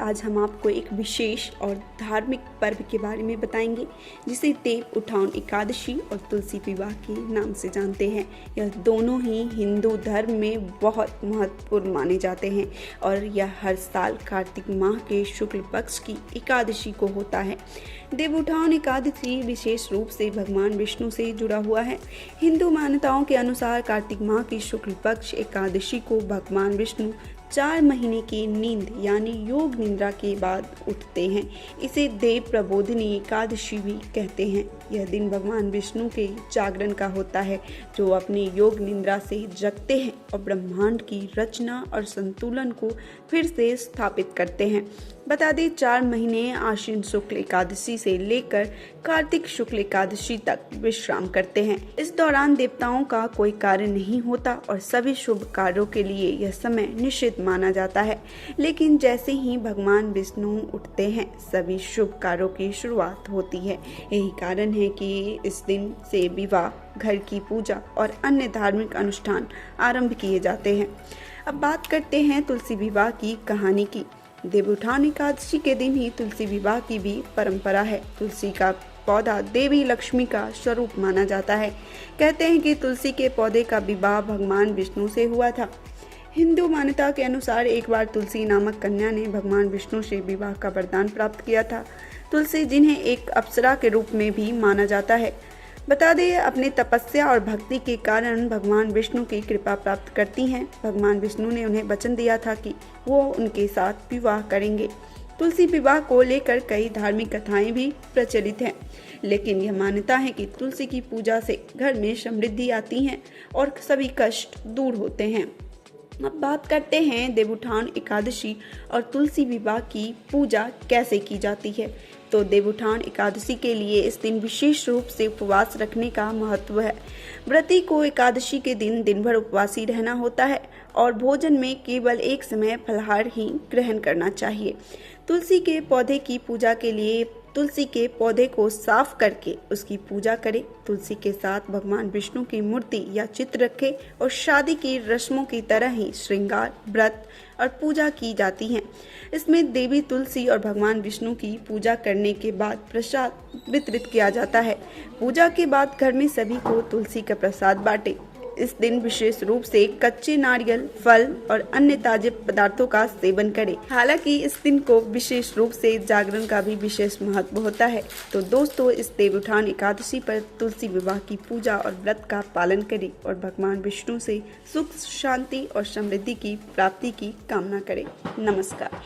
आज हम आपको एक विशेष और धार्मिक पर्व के बारे में बताएंगे जिसे देव उठान एकादशी और तुलसी विवाह के नाम से जानते हैं। यह दोनों ही हिंदू धर्म में बहुत महत्वपूर्ण माने जाते हैं और यह हर साल कार्तिक माह के शुक्ल पक्ष की एकादशी को होता है। देव उठान एकादशी विशेष रूप से भगवान विष्णु से जुड़ा हुआ है। हिंदू मान्यताओं के अनुसार कार्तिक माह की शुक्ल पक्ष एकादशी को भगवान विष्णु 4 महीने की नींद यानी योग निद्रा के बाद उठते हैं। इसे देव प्रबोधिनी एकादशी भी कहते हैं। यह दिन भगवान विष्णु के जागरण का होता है जो अपनी योग निद्रा से जगते हैं और ब्रह्मांड की रचना और संतुलन को फिर से स्थापित करते हैं। बता दें 4 महीने आश्विन शुक्ल एकादशी से लेकर कार्तिक शुक्ल एकादशी तक विश्राम करते हैं। इस दौरान देवताओं का कोई कार्य नहीं होता और सभी शुभ कार्यों के लिए यह समय निषिद्ध माना जाता है। लेकिन जैसे ही भगवान विष्णु उठते हैं सभी शुभ कार्यों की शुरुआत होती है। यही कारण है कि इस दिन से विवाह, घर की पूजा और अन्य धार्मिक अनुष्ठान आरंभ किए जाते हैं। अब बात करते हैं तुलसी विवाह की कहानी की। देव उठान एकादशी के दिन ही तुलसी विवाह की भी परंपरा है। तुलसी का पौधा देवी लक्ष्मी का स्वरूप माना जाता है। कहते हैं कि तुलसी के पौधे का विवाह भगवान विष्णु से हुआ था। हिंदू मान्यता के अनुसार एक बार तुलसी नामक कन्या ने भगवान विष्णु से विवाह का वरदान प्राप्त किया था। तुलसी जिन्हें एक अप्सरा के रूप में भी माना जाता है। बता दें अपने तपस्या और भक्ति के कारण भगवान विष्णु की कृपा प्राप्त करती हैं। भगवान विष्णु ने उन्हें वचन दिया था कि वो उनके साथ विवाह करेंगे। तुलसी विवाह को लेकर कई धार्मिक कथाएं भी प्रचलित हैं, लेकिन यह मान्यता है कि तुलसी की पूजा से घर में समृद्धि आती है और सभी कष्ट दूर होते हैं। अब बात करते हैं देव उठान एकादशी और तुलसी विवाह की पूजा कैसे की जाती है। तो देव उठान एकादशी के लिए इस दिन विशेष रूप से उपवास रखने का महत्व है। व्रती को एकादशी के दिन दिन भर उपवासी रहना होता है और भोजन में केवल एक समय फलाहार ही ग्रहण करना चाहिए। तुलसी के पौधे की पूजा के लिए तुलसी के पौधे को साफ करके उसकी पूजा करें। तुलसी के साथ भगवान विष्णु की मूर्ति या चित्र रखें और शादी की रस्मों की तरह ही श्रृंगार, व्रत और पूजा की जाती है। इसमें देवी तुलसी और भगवान विष्णु की पूजा करने के बाद प्रसाद वितरित किया जाता है। पूजा के बाद घर में सभी को तुलसी का प्रसाद बांटें। इस दिन विशेष रूप से कच्चे नारियल, फल और अन्य ताजे पदार्थों का सेवन करें। हालांकि इस दिन को विशेष रूप से जागरण का भी विशेष महत्व होता है। तो दोस्तों, इस देव उठान एकादशी पर तुलसी विवाह की पूजा और व्रत का पालन करें और भगवान विष्णु से सुख, शांति और समृद्धि की प्राप्ति की कामना करें। नमस्कार।